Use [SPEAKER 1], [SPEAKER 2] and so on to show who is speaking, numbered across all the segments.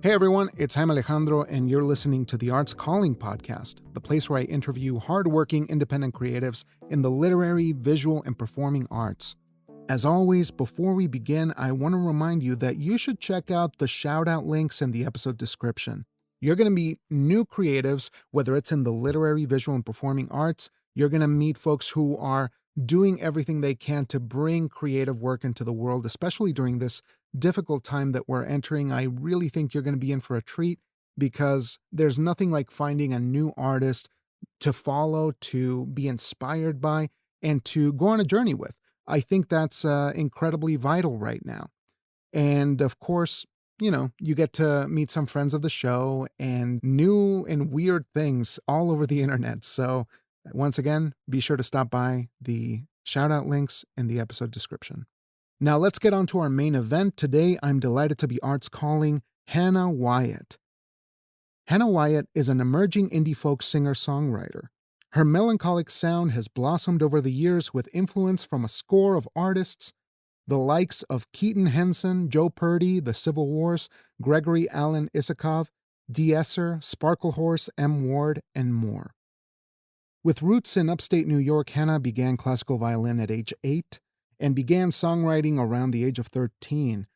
[SPEAKER 1] Hey everyone, it's Jaime Alejandro, and you're listening to the Arts Calling podcast, the place where I interview hardworking independent creatives in the literary, visual, and performing arts. As always, before we begin, I want to remind you that you should check out the shout-out links in the episode description. You're going to meet new creatives, whether it's in the literary, visual, and performing arts. You're going to meet folks who are doing everything they can to bring creative work into the world, especially during this difficult time that we're entering. I really think you're going to be in for a treat because there's nothing like finding a new artist to follow, to be inspired by, and to go on a journey with. I think that's incredibly vital right now. And of course, you get to meet some friends of the show and new and weird things all over the internet. So once again, be sure to stop by the shout out links in the episode description. Now let's get on to our main event. Today, I'm delighted to be arts calling Hannah Wyatt. Hannah Wyatt is an emerging indie folk singer-songwriter. Her melancholic sound has blossomed over the years with influence from a score of artists, the likes of Keaton, Henson, Joe Purdy, the Civil Wars, Gregory, Allen, Isakov, de-esser, Sparklehorse, M. Ward, and more. With roots in upstate New York, Hannah began classical violin at age 8 and began songwriting around the age of 13.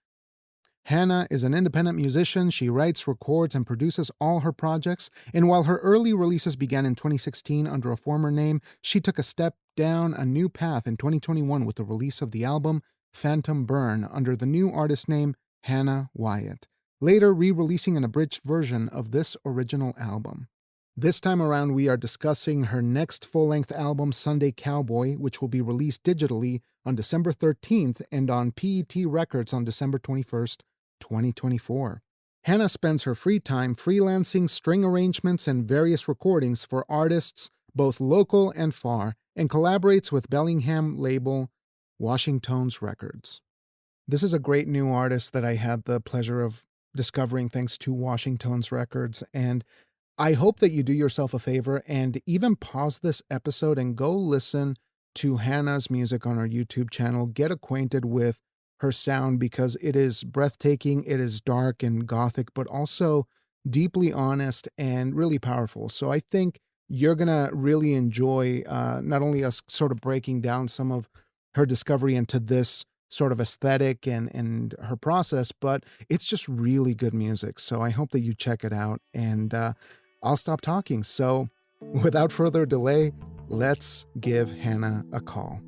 [SPEAKER 1] Hannah is an independent musician. She writes, records, and produces all her projects. And while her early releases began in 2016 under a former name, she took a step down a new path in 2021 with the release of the album Phantom Burn under the new artist name Hannah Wyatt, later re-releasing an abridged version of this original album. This time around, we are discussing her next full-length album, Sunday Cowboy, which will be released digitally on December 13th and on PET Records on December 21st, 2024. Hannah spends her free time freelancing string arrangements and various recordings for artists, both local and far, and collaborates with Bellingham label Washington's Records. This is a great new artist that I had the pleasure of discovering thanks to Washington's Records, and I hope that you do yourself a favor and even pause this episode and go listen to Hannah's music on her YouTube channel. Get acquainted with her sound because it is breathtaking, it is dark and gothic, but also deeply honest and really powerful. So I think you're going to really enjoy not only us sort of breaking down some of her discovery into this sort of aesthetic and her process, but it's just really good music. So I hope that you check it out, and I'll stop talking. So without further delay, let's give Hannah a call.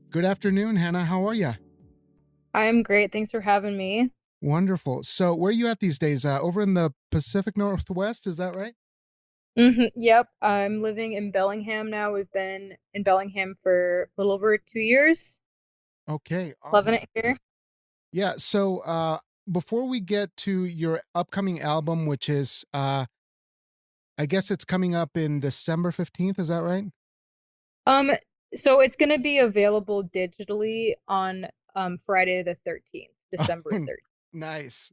[SPEAKER 1] Good afternoon, Hannah. How are you?
[SPEAKER 2] I'm great. Thanks for having me.
[SPEAKER 1] Wonderful. So where are you at these days? Over in the Pacific Northwest, is that right?
[SPEAKER 2] Yep. I'm living in Bellingham now. We've been in Bellingham for a little over 2 years.
[SPEAKER 1] Okay,
[SPEAKER 2] Loving
[SPEAKER 1] awesome.
[SPEAKER 2] it here.
[SPEAKER 1] Yeah, so before we get to your upcoming album, which is, I guess it's coming up in December 15th, is that right?
[SPEAKER 2] So it's gonna be available digitally on Friday the 13th, December 13th.
[SPEAKER 1] Nice.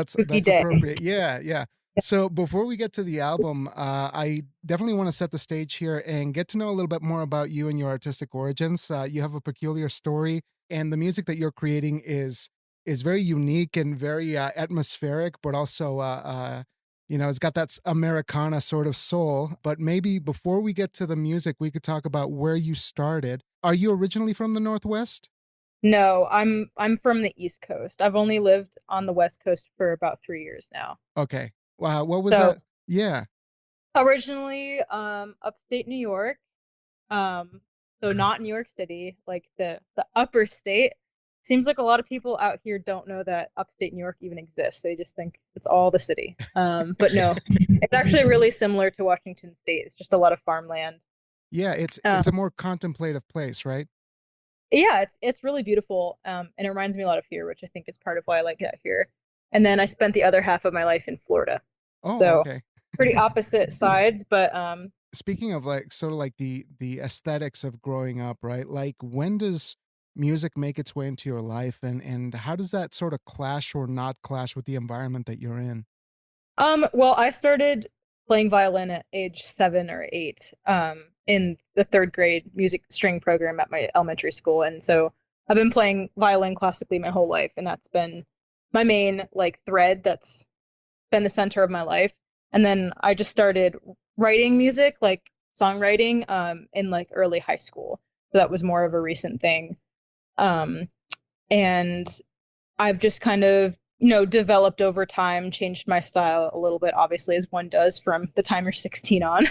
[SPEAKER 2] Spooky
[SPEAKER 1] That's
[SPEAKER 2] day.
[SPEAKER 1] appropriate. Yeah. So before we get to the album, I definitely want to set the stage here and get to know a little bit more about you and your artistic origins. You have a peculiar story, and the music that you're creating is very unique and very atmospheric, but also it's got that americana sort of soul. But maybe before we get to the music, we could talk about where you started. Are you originally from the Northwest?
[SPEAKER 2] No, I'm from the East Coast. I've only lived on the West Coast for about 3 years now.
[SPEAKER 1] Okay. Wow. What was
[SPEAKER 2] So
[SPEAKER 1] that? Yeah.
[SPEAKER 2] originally, upstate New York. So not New York City, like the upper state. Seems like a lot of people out here don't know that upstate New York even exists. They just think it's all the city. But no, it's actually really similar to Washington State. It's just a lot of farmland.
[SPEAKER 1] Yeah, it's
[SPEAKER 2] Um,
[SPEAKER 1] a more contemplative place, right?
[SPEAKER 2] yeah, it's really beautiful. And it reminds me a lot of here, which I think is part of why I like it out here. And then I spent the other half of my life in Florida.
[SPEAKER 1] Oh,
[SPEAKER 2] So
[SPEAKER 1] okay.
[SPEAKER 2] pretty opposite sides, but
[SPEAKER 1] Speaking of like sort of like the aesthetics of growing up, right? Like when does music make its way into your life, and how does that sort of clash or not clash with the environment that you're in?
[SPEAKER 2] well, I started playing violin at age 7 or 8 in the third grade music string program at my elementary school. And so I've been playing violin classically my whole life. And that's been my main like thread that's been the center of my life. And then I just started writing music, like songwriting, in like early high school. So that was more of a recent thing. And I've just kind of, developed over time, changed my style a little bit, obviously, as one does from the time you're 16 on.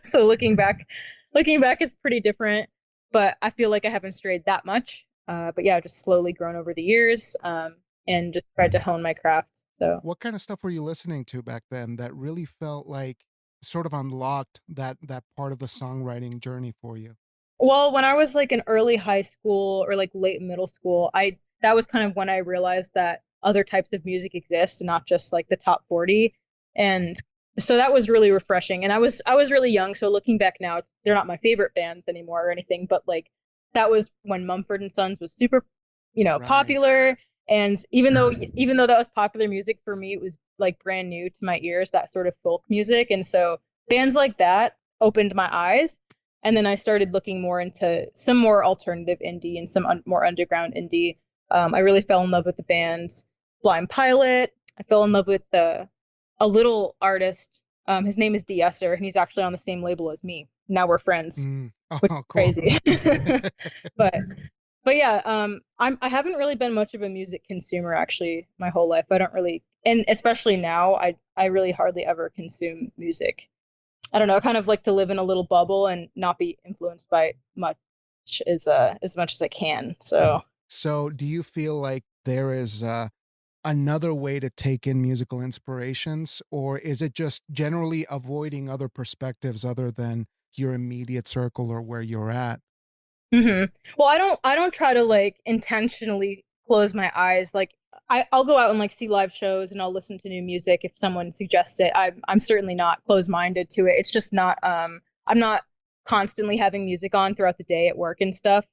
[SPEAKER 2] So looking back, it's pretty different, but I feel like I haven't strayed that much. But yeah, I've just slowly grown over the years, and just tried to hone my craft. So
[SPEAKER 1] What kind of stuff were you listening to back then that really felt like sort of unlocked that part of the songwriting journey for you?
[SPEAKER 2] well, when I was like in early high school or like late middle school, I that was kind of when I realized that other types of music exist and not just like the top 40. And so that was really refreshing. And I was really young, so looking back now, they're not my favorite bands anymore or anything, but like that was when Mumford and Sons was super,
[SPEAKER 1] Right.
[SPEAKER 2] popular. And even though that was popular music for me, it was like brand new to my ears, that sort of folk music. And so bands like that opened my eyes. And then I started looking more into some more alternative indie and some more underground indie. I really fell in love with the bands Blind Pilot. I fell in love with a little artist. His name is de-esser, and he's actually on the same label as me. Now we're friends,
[SPEAKER 1] Mm.
[SPEAKER 2] which is
[SPEAKER 1] Oh, cool.
[SPEAKER 2] crazy. but but yeah, I haven't really been much of a music consumer actually my whole life. I don't really, and especially now, I really hardly ever consume music. I don't know. I kind of like to live in a little bubble and not be influenced by much as much as I can. So
[SPEAKER 1] So, do you feel like there is another way to take in musical inspirations, or is it just generally avoiding other perspectives other than your immediate circle or where you're at?
[SPEAKER 2] Well, I don't try to like intentionally close my eyes. Like I'll go out and like see live shows and I'll listen to new music if someone suggests it. I'm certainly not closed minded to it. It's just not I'm not constantly having music on throughout the day at work and stuff.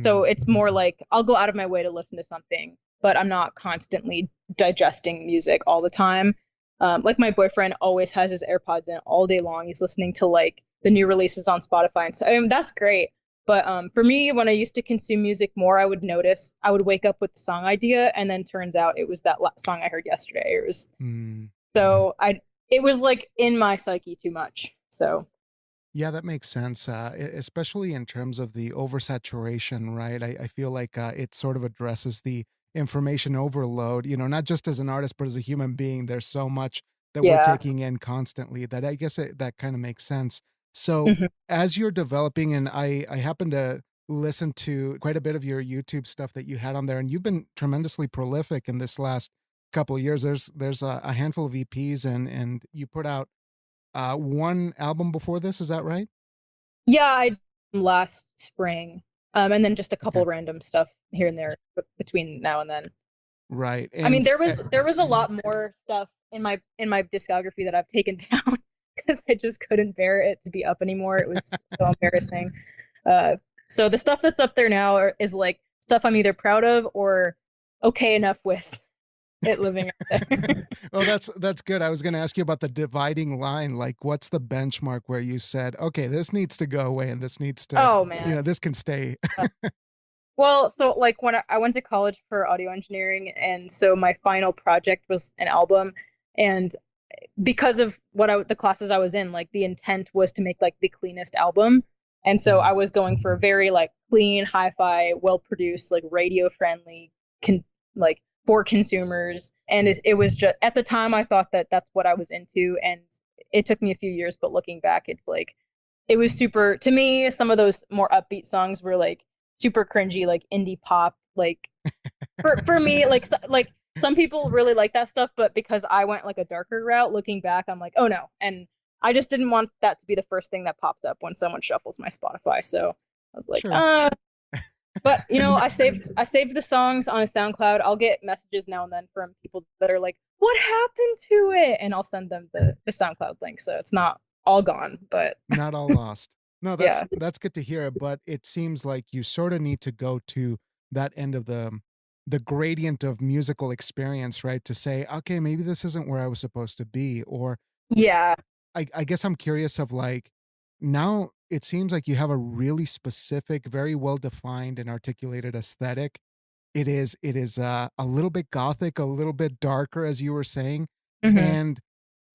[SPEAKER 2] So
[SPEAKER 1] Mm.
[SPEAKER 2] it's more like I'll go out of my way to listen to something, but I'm not constantly digesting music all the time. Like my boyfriend always has his AirPods in all day long. He's listening to like the new releases on Spotify, and so that's great. But for me, when I used to consume music more, I would notice I would wake up with the song idea, and then turns out it was that song I heard yesterday. It was
[SPEAKER 1] Mm.
[SPEAKER 2] so I it was like in my psyche too much. So
[SPEAKER 1] Yeah, that makes sense, especially in terms of the oversaturation, right? I feel like it sort of addresses the information overload, not just as an artist, but as a human being. There's so much that we're
[SPEAKER 2] yeah.
[SPEAKER 1] taking in constantly that I guess that kind of makes sense. So,
[SPEAKER 2] Mhm.
[SPEAKER 1] as you're developing, and I happen to listen to quite a bit of your YouTube stuff that you had on there, and you've been tremendously prolific in this last couple of years. There's a handful of EPs, and you put out one album before this, is that right?
[SPEAKER 2] Yeah, I last spring, and then just a couple
[SPEAKER 1] Okay.
[SPEAKER 2] random stuff here and there between now and then.
[SPEAKER 1] Right,
[SPEAKER 2] I mean,
[SPEAKER 1] and,
[SPEAKER 2] there was a lot more stuff in my discography that I've taken down because I just couldn't bear it to be up anymore. It was so embarrassing. Uh, so the stuff that's up there now is like stuff I'm either proud of or okay enough with it living up there.
[SPEAKER 1] well, that's good. I was gonna ask you about the dividing line, like, what's the benchmark where you said, "Okay, this needs to go away and this needs to
[SPEAKER 2] Oh man.
[SPEAKER 1] this can stay."
[SPEAKER 2] Well, so like when I went to college for audio engineering, and so my final project was an album, and because of the classes I was in, like the intent was to make like the cleanest album. And so
[SPEAKER 1] Mm,
[SPEAKER 2] I was going for very like clean, hi-fi, well-produced, like radio friendly, like for consumers. And it was just at the time I thought that that's what I was into, and it took me a few years, but looking back, it's like it was super to me. Some of those more upbeat songs were like super cringy, like indie pop, like for me, like some people really like that stuff, but because I went like a darker route, looking back, I'm like, oh no. And I just didn't want that to be the first thing that pops up when someone shuffles my Spotify. So I was like,
[SPEAKER 1] sure.
[SPEAKER 2] but I saved the songs on a SoundCloud. I'll get messages now and then from people that are like, what happened to it? And I'll send them the SoundCloud link. So it's not all gone, but
[SPEAKER 1] Not all lost. No,
[SPEAKER 2] yeah.
[SPEAKER 1] that's good to hear, but it seems like you sorta need to go to that end of the gradient of musical experience, right? To say, "Okay, maybe this isn't where I was supposed to be," or
[SPEAKER 2] Yeah.
[SPEAKER 1] I guess I'm curious of like, now it seems like you have a really specific, very well defined and articulated aesthetic. It is a little bit gothic, a little bit darker, as you were saying.
[SPEAKER 2] Hmm.
[SPEAKER 1] And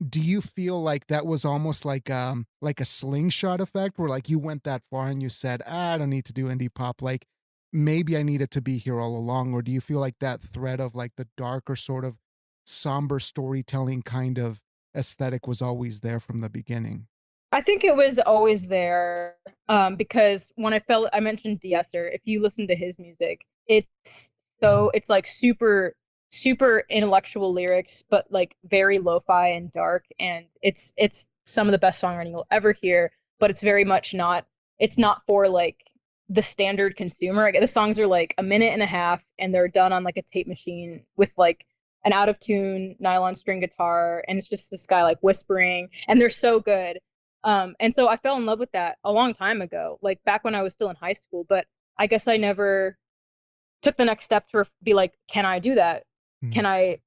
[SPEAKER 1] do you feel like that was almost like a slingshot effect where like you went that far and you said, "Ah, I don't need to do indie pop, like maybe I needed to be here all along," or do you feel like that thread of like the darker sort of somber storytelling kind of aesthetic was always there from the beginning?
[SPEAKER 2] I think it was always there, because when I mentioned de-esser. If you listen to his music, it's like super intellectual lyrics, but like very lo-fi and dark, and it's some of the best songwriting you'll ever hear. But it's very much not. It's not for like the standard consumer. Like, the songs are like a minute and a half, and they're done on like a tape machine with like an out of tune nylon string guitar, and it's just this guy like whispering, and they're so good. And so I fell in love with that a long time ago, like back when I was still in high school. But I guess I never took the next step to be like, can I do that?
[SPEAKER 1] Mhm.
[SPEAKER 2] Can I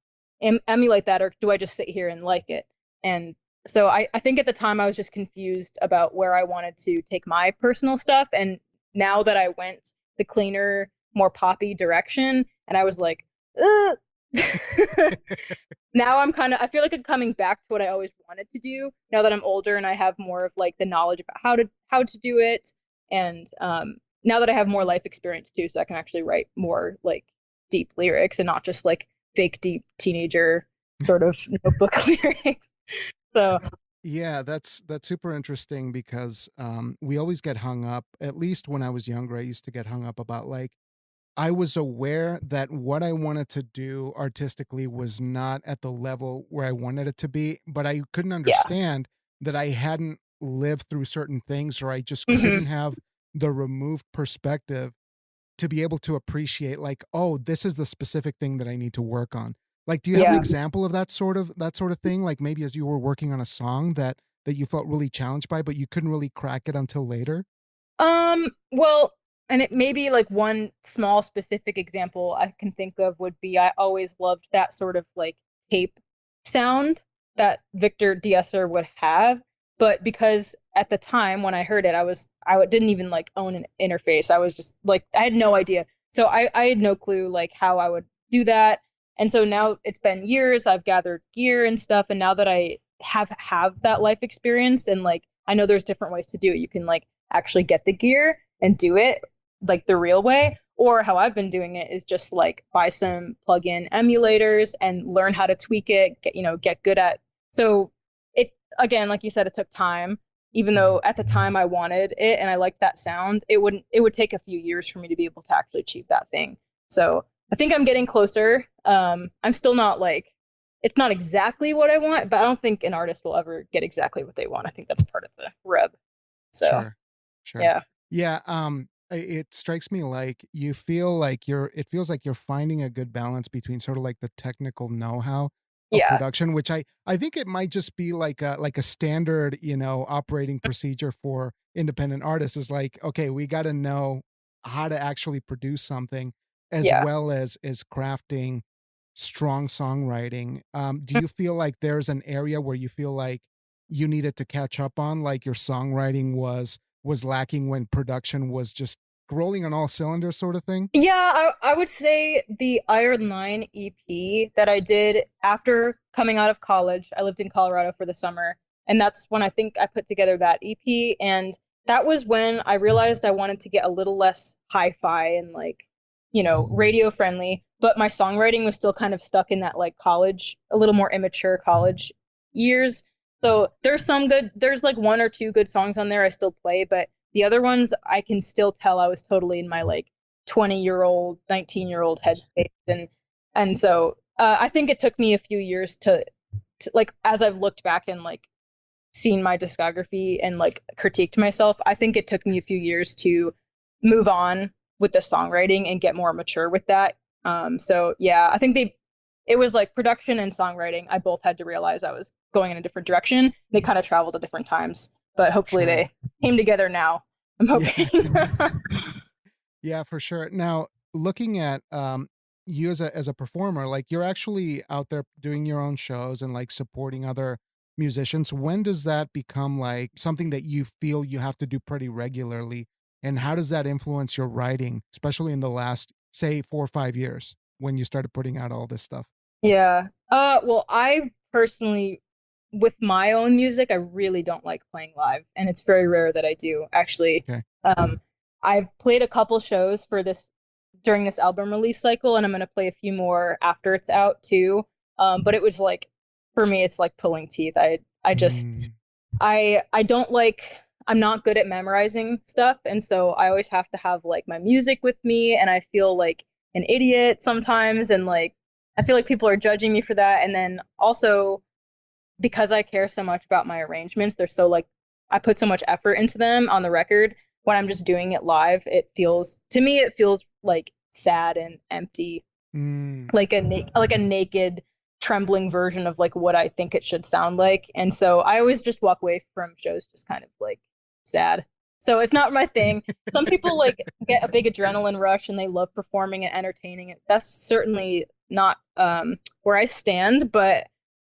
[SPEAKER 2] emulate that, or do I just sit here and like it? And so I think at the time I was just confused about where I wanted to take my personal stuff. And now that I went the cleaner, more poppy direction, and I was like, ugh. Now I feel like I'm coming back to what I always wanted to do now that I'm older and I have more of like the knowledge about how to do it. And now that I have more life experience too, so I can actually write more like deep lyrics and not just like fake deep teenager sort of notebook lyrics. So
[SPEAKER 1] Yeah, that's super interesting because we always get hung up. At least when I was younger, I used to get hung up about like I was aware that what I wanted to do artistically was not at the level where I wanted it to be, but I couldn't
[SPEAKER 2] yeah.
[SPEAKER 1] understand that I hadn't lived through certain things or I just
[SPEAKER 2] Hmm.
[SPEAKER 1] couldn't have the removed perspective to be able to appreciate like, oh, this is the specific thing that I need to work on. Like, do you have an
[SPEAKER 2] Yeah.
[SPEAKER 1] example of that sort of thing? Like maybe as you were working on a song that you felt really challenged by, but you couldn't really crack it until later?
[SPEAKER 2] Well, and it may be like one small specific example I can think of would be I always loved that sort of like tape sound that Victor de-esser would have. But because at the time when I heard it, didn't even like own an interface. I was just like, I had no idea. So I had no clue like how I would do that. And so now it's been years, I've gathered gear and stuff. And now that I have that life experience, and like I know there's different ways to do it. You can like actually get the gear and do it like the real way. Or how I've been doing it is just like buy some plug-in emulators and learn how to tweak it, get good at. So it, again, like you said, it took time. Even
[SPEAKER 1] Mhm.
[SPEAKER 2] though at the time I wanted it and I liked that sound, it would take a few years for me to be able to actually achieve that thing. So I think I'm getting closer. I'm still not like, it's not exactly what I want, but I don't think an artist will ever get exactly what they want. I think that's part of the rub. So
[SPEAKER 1] Sure. Sure.
[SPEAKER 2] yeah.
[SPEAKER 1] Yeah, it strikes me like you feel like it feels like you're finding a good balance between sort of like the technical know-how of
[SPEAKER 2] Yeah.
[SPEAKER 1] production, which I think it might just be like a standard, operating procedure for independent artists is like, okay, we got to know how to actually produce something as
[SPEAKER 2] Yeah.
[SPEAKER 1] well as crafting strong songwriting. Do you feel like there's an area where you feel like you needed to catch up on, like your songwriting was lacking when production was just rolling on all cylinders sort of thing?
[SPEAKER 2] Yeah, I would say the Iron Line EP that I did after coming out of college. I lived in Colorado for the summer, and that's when I think I put together that EP. And that was when I realized I wanted to get a little less hi-fi and like, radio friendly, but my songwriting was still kind of stuck in that like college, a little more immature college years. So there's like one or two good songs on there I still play, but the other ones, I can still tell I was totally in my like 20-year-old, 19-year-old headspace. And so I think it took me a few years to like, as I've looked back and like seen my discography and like critiqued myself, I think it took me a few years to move on with the songwriting and get more mature with that. So yeah, I think it was like production and songwriting. I both had to realize I was going in a different direction. They kind of traveled at different times, but hopefully
[SPEAKER 1] Sure.
[SPEAKER 2] they came together now. I'm
[SPEAKER 1] Yeah.
[SPEAKER 2] hoping.
[SPEAKER 1] Yeah, for sure. Now, looking at you as a performer, like you're actually out there doing your own shows and like supporting other musicians. When does that become like something that you feel you have to do pretty regularly? And how does that influence your writing, especially in the last, say, 4 or 5 years when you started putting out all this stuff?
[SPEAKER 2] Yeah. Well, I personally, with my own music, I really don't like playing live, and it's very rare that I do, actually.
[SPEAKER 1] Okay.
[SPEAKER 2] I've played a couple shows for this during this album release cycle, and I'm gonna play a few more after it's out too. But it was like, for me, it's like pulling teeth. I just
[SPEAKER 1] Mm.
[SPEAKER 2] I don't like, I'm not good at memorizing stuff, and so I always have to have like my music with me, and I feel like an idiot sometimes, and like I feel like people are judging me for that. And then also, because I care so much about my arrangements, they're so like, I put so much effort into them on the record. When I'm just doing it live, it feels, to me, it feels like sad and empty,
[SPEAKER 1] Mm.
[SPEAKER 2] like a naked, trembling version of like what I think it should sound like. And so I always just walk away from shows just kind of like sad. So it's not my thing. Some people like get a big adrenaline rush and they love performing and entertaining it. That's certainly not where I stand, but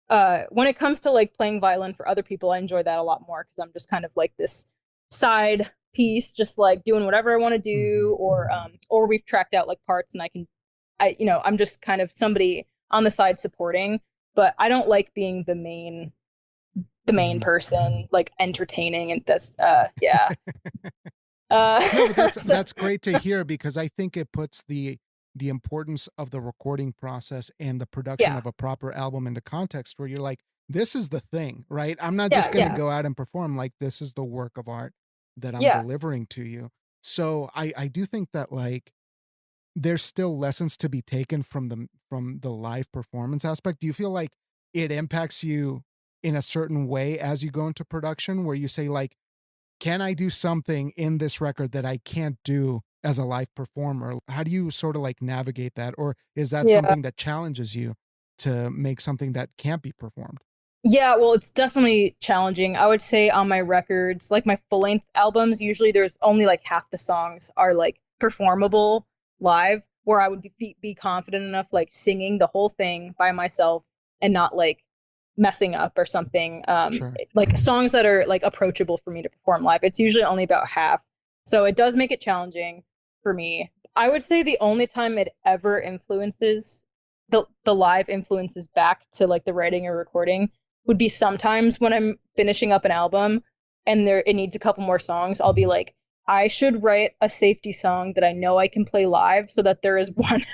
[SPEAKER 2] when it comes to like playing violin for other people, I enjoy that a lot more because I'm just kind of like this side piece, just like doing whatever I want to do, or we've tracked out like parts and I'm just kind of somebody on the side supporting, but I don't like being the main person, like entertaining and this yeah.
[SPEAKER 1] No, but that's
[SPEAKER 2] So,
[SPEAKER 1] that's great to hear because I think it puts the importance of the recording process and the production
[SPEAKER 2] yeah,
[SPEAKER 1] of a proper album into context where you're like, this is the thing, right? I'm not
[SPEAKER 2] yeah,
[SPEAKER 1] just going to
[SPEAKER 2] yeah,
[SPEAKER 1] go out and perform, like this is the work of art that I'm
[SPEAKER 2] yeah,
[SPEAKER 1] delivering to you. So I do think that like there's still lessons to be taken from the live performance aspect. Do you feel like it impacts you in a certain way as you go into production where you say like, can I do something in this record that I can't do as a live performer? How do you sort of like navigate that? Or is that
[SPEAKER 2] yeah.
[SPEAKER 1] something that challenges you to make something that can't be performed?
[SPEAKER 2] Yeah, well, it's definitely challenging. I would say on my records, like my full length albums, usually there's only like half the songs are like performable live, where I would be confident enough like singing the whole thing by myself and not like messing up or something.
[SPEAKER 1] Sure.
[SPEAKER 2] Like songs that are like approachable for me to perform live. It's usually only about half. So it does make it challenging for me. I would say the only time it ever influences the live influences back to like the writing or recording would be sometimes when I'm finishing up an album and it needs a couple more songs. I'll be like, I should write a safety song that I know I can play live so that there is one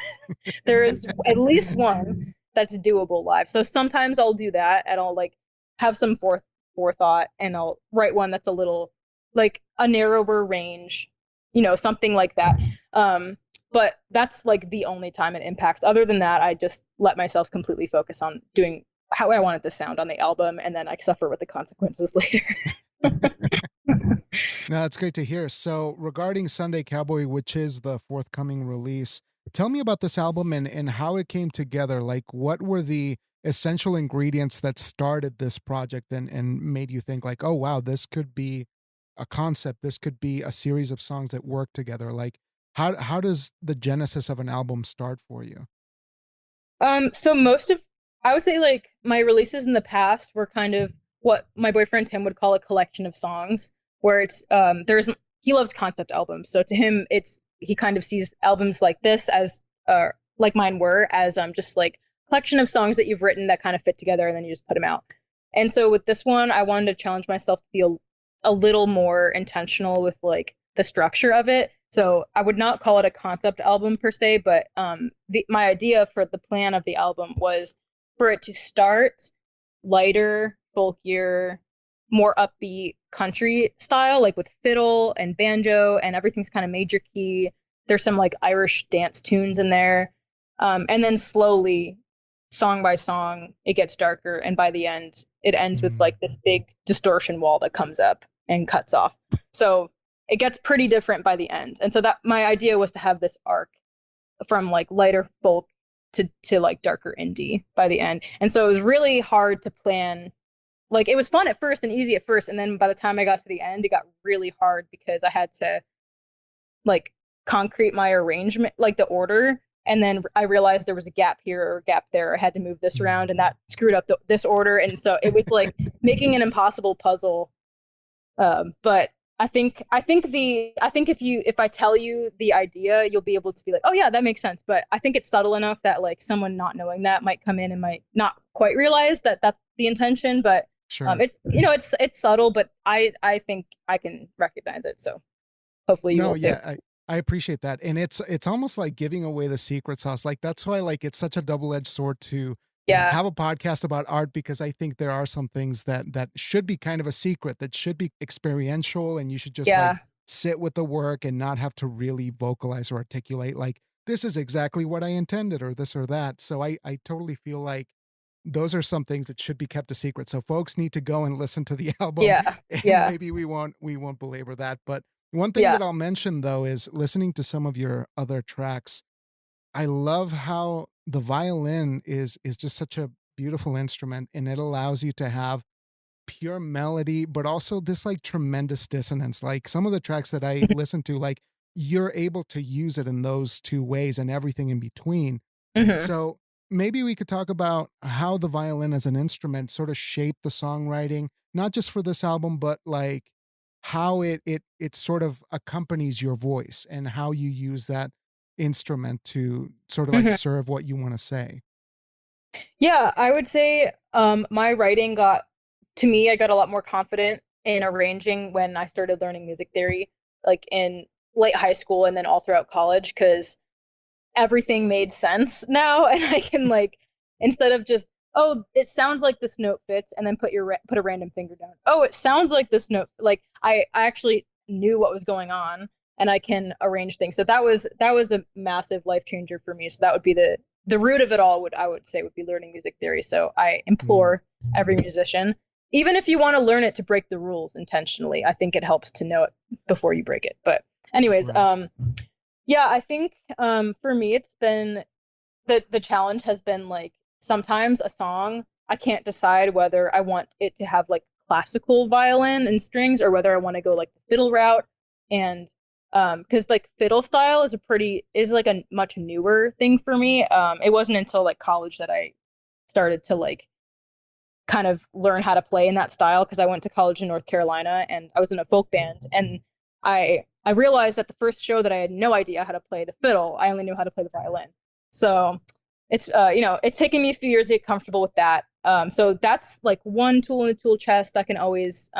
[SPEAKER 2] there is at least one that's doable live. So sometimes I'll do that and I'll like have some forethought and I'll write one that's a little like a narrower range, something like that. But that's like the only time it impacts. Other than that, I just let myself completely focus on doing how I want it to sound on the album, and then I suffer with the consequences later.
[SPEAKER 1] No, that's great to hear. So, regarding Sunday Cowboy, which is the forthcoming release, tell me about this album and how it came together. Like, what were the essential ingredients that started this project and made you think, like, oh, wow, this could be a concept. This could be a series of songs that work together. Like, how does the genesis of an album start for you?
[SPEAKER 2] So I would say like my releases in the past were kind of what my boyfriend Tim would call a collection of songs, where it's he loves concept albums, so to him he kind of sees albums like this as like mine were as just like collection of songs that you've written that kind of fit together and then you just put them out. And so with this one, I wanted to challenge myself to be a little more intentional with like the structure of it. So I would not call it a concept album per se, but my idea for the plan of the album was for it to start lighter, folkier, more upbeat country style, like with fiddle and banjo, and everything's kind of major key. There's some like Irish dance tunes in there. And then slowly, song by song, it gets darker. And by the end, it ends with
[SPEAKER 1] Mm.
[SPEAKER 2] like this big distortion wall that comes up and cuts off. So it gets pretty different by the end. And so that my idea was to have this arc from like lighter folk to like darker indie by the end. And so it was really hard to plan. Like it was fun at first and easy at first, and then by the time I got to the end, it got really hard because I had to like concrete my arrangement, like the order, and then I realized there was a gap here or a gap there. I had to move this around, and that screwed up this order. And so it was like making an impossible puzzle. But I think if I tell you the idea, you'll be able to be like, oh yeah, that makes sense. But I think it's subtle enough that like someone not knowing that might come in and might not quite realize that that's the intention. But
[SPEAKER 1] Sure.
[SPEAKER 2] It's subtle, but I think I can recognize it. So hopefully you
[SPEAKER 1] No,
[SPEAKER 2] will too.
[SPEAKER 1] yeah, I appreciate that. And it's almost like giving away the secret sauce. Like that's why like it's such a double-edged sword to
[SPEAKER 2] Yeah,
[SPEAKER 1] have a podcast about art, because I think there are some things that should be kind of a secret, that should be experiential, and you should just like
[SPEAKER 2] yeah,
[SPEAKER 1] sit with the work and not have to really vocalize or articulate like this is exactly what I intended or this or that. So I totally feel like those are some things that should be kept a secret. So folks need to go and listen to the album,
[SPEAKER 2] yeah,
[SPEAKER 1] and
[SPEAKER 2] yeah,
[SPEAKER 1] maybe we won't belabor that. But one thing
[SPEAKER 2] yeah.
[SPEAKER 1] that I'll mention though is listening to some of your other tracks. I love how the violin is just such a beautiful instrument, and it allows you to have pure melody, but also this like tremendous dissonance. Like some of the tracks that I listen to, like you're able to use it in those two ways and everything in between.
[SPEAKER 2] Hmm.
[SPEAKER 1] So maybe we could talk about how the violin as an instrument sort of shaped the songwriting, not just for this album, but like how it sort of accompanies your voice and how you use that instrument to sort of like
[SPEAKER 2] Hmm.
[SPEAKER 1] serve what you want to say.
[SPEAKER 2] Yeah, I would say my writing got to me, I got a lot more confident in arranging when I started learning music theory, like in late high school and then all throughout college, because everything made sense now, and I can like instead of just oh it sounds like this note fits and then put a random finger down. Oh, it sounds like this note like I actually knew what was going on and I can arrange things. So that was a massive life changer for me. So that would be the root of it all would I would say would be learning music theory. So I
[SPEAKER 1] Mm,
[SPEAKER 2] implore every musician, even if you want to learn it to break the rules intentionally, I think it helps to know it before you break it. But anyways,
[SPEAKER 1] right.
[SPEAKER 2] yeah, I think for me it's been the challenge has been like sometimes a song I can't decide whether I want it to have like classical violin and strings or whether I want to go like the fiddle route. And because like fiddle style is like a much newer thing for me. It wasn't until like college that I started to like kind of learn how to play in that style because I went to college in North Carolina and I was in a folk band, and I realized at the first show that I had no idea how to play the fiddle. I only knew how to play the violin. So it's it's taken me a few years to get comfortable with that. So that's like one tool in the tool chest. I can always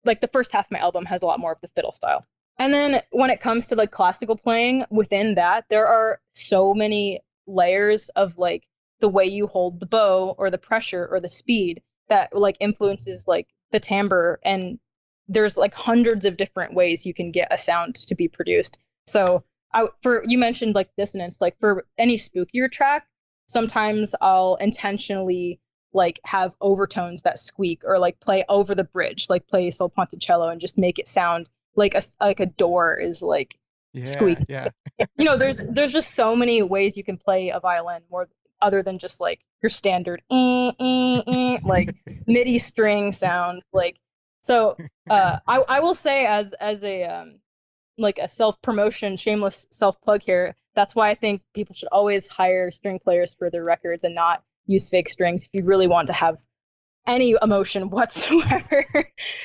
[SPEAKER 2] like the first half of my album has a lot more of the fiddle style. And then when it comes to like classical playing, within that there are so many layers of like the way you hold the bow or the pressure or the speed that like influences like the timbre, and there's like hundreds of different ways you can get a sound to be produced. So I for you mentioned like dissonance, like for any spookier track, sometimes I'll intentionally like have overtones that squeak or like play over the bridge, like play sol ponticello and just make it sound like a door is like
[SPEAKER 1] Yeah,
[SPEAKER 2] squeaking.
[SPEAKER 1] yeah.
[SPEAKER 2] There's just so many ways you can play a violin more other than just like your standard like MIDI string sound. Like so I will say as a like a self-promotion, shameless self-plug here, that's why I think people should always hire string players for their records and not use fake strings if you really want to have any emotion whatsoever.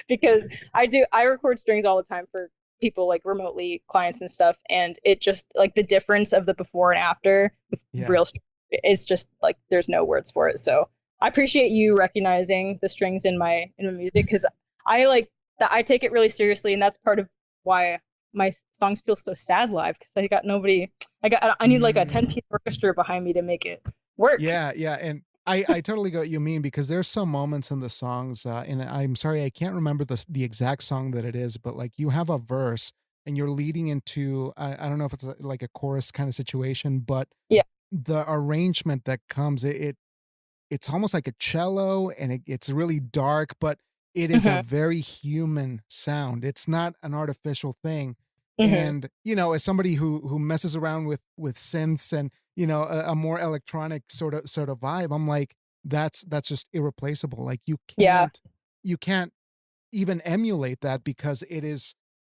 [SPEAKER 2] Because I record strings all the time for people like remotely clients and stuff, and it just like the difference of the before and after with
[SPEAKER 1] Yeah.
[SPEAKER 2] real strings is just like there's no words for it. So I appreciate you recognizing the strings in my music because I like that I take it really seriously, and that's part of why my songs feel so sad live because I got nobody. I need like a
[SPEAKER 1] Mm.
[SPEAKER 2] 10-piece orchestra behind me to make it work.
[SPEAKER 1] Yeah, yeah, and I totally get what you mean, because there's some moments in the songs, and I'm sorry I can't remember the exact song that it is, but like you have a verse and you're leading into I don't know if it's like a chorus kind of situation, but
[SPEAKER 2] Yeah.
[SPEAKER 1] the arrangement that comes, it's almost like a cello, and it's really dark, but it is a
[SPEAKER 2] Hmm.
[SPEAKER 1] very human sound. It's not an artificial thing.
[SPEAKER 2] Hmm.
[SPEAKER 1] And as somebody who messes around with synths and a more electronic sort of vibe, I'm like, that's just irreplaceable. Like
[SPEAKER 2] Yeah.
[SPEAKER 1] you can't even emulate that, because it is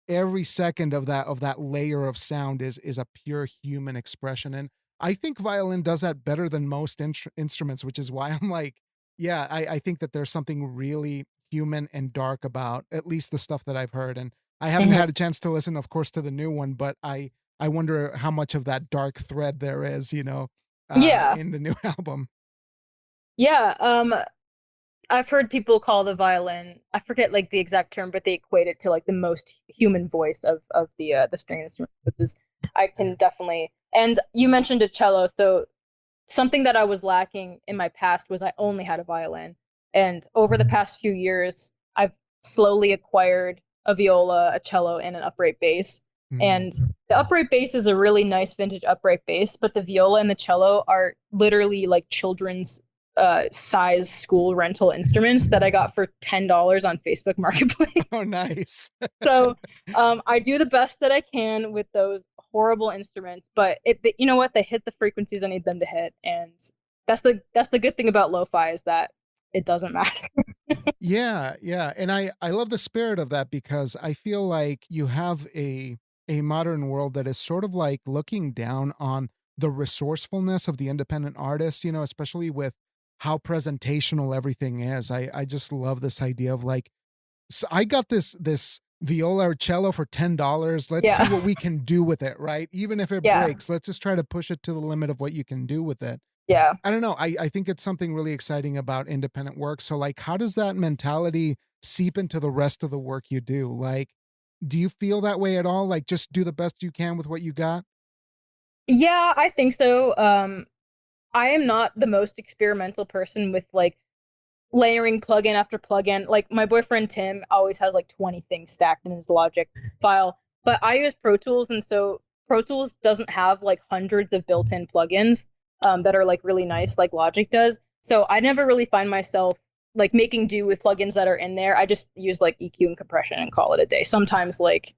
[SPEAKER 1] every second of that layer of sound is a pure human expression. And I think violin does that better than most instruments, which is why I'm like, yeah, I think that there's something really human and dark about at least the stuff that I've heard. And I haven't
[SPEAKER 2] Mhm.
[SPEAKER 1] had a chance to listen, of course, to the new one, but I wonder how much of that dark thread there is,
[SPEAKER 2] Yeah.
[SPEAKER 1] in the new album.
[SPEAKER 2] Yeah. I've heard people call the violin, I forget like the exact term, but they equate it to like the most human voice of the string instrument, which is I can definitely. And you mentioned a cello, so something that I was lacking in my past was I only had a violin. And over the past few years, I've slowly acquired a viola, a cello, and an upright bass.
[SPEAKER 1] Mm.
[SPEAKER 2] And the upright bass is a really nice vintage upright bass, but the viola and the cello are literally like children's size school rental instruments that I got for $10 on Facebook Marketplace.
[SPEAKER 1] Oh, nice.
[SPEAKER 2] So I do the best that I can with those horrible instruments, but you know what? They hit the frequencies I need them to hit, and that's the good thing about lo-fi is that it doesn't matter.
[SPEAKER 1] Yeah, yeah. And I love the spirit of that because I feel like you have a modern world that is sort of like looking down on the resourcefulness of the independent artist, especially with how presentational everything is. I just love this idea of like, so I got this viola or cello for $10. Let's see
[SPEAKER 2] Yeah,
[SPEAKER 1] what we can do with it, right? Even if it
[SPEAKER 2] yeah,
[SPEAKER 1] breaks, let's just try to push it to the limit of what you can do with it.
[SPEAKER 2] yeah.
[SPEAKER 1] I don't know. I think it's something really exciting about independent work. So like how does that mentality seep into the rest of the work you do? Like, do you feel that way at all? Like just do the best you can with what you got?
[SPEAKER 2] Yeah, I think so. I am not the most experimental person with like layering plugin after plugin. Like my boyfriend Tim always has like 20 things stacked in his Logic file, but I use Pro Tools, and so Pro Tools doesn't have like hundreds of built-in plugins that are like really nice like Logic does. So I never really find myself like making do with plugins that are in there. I just use like EQ and compression and call it a day. Sometimes like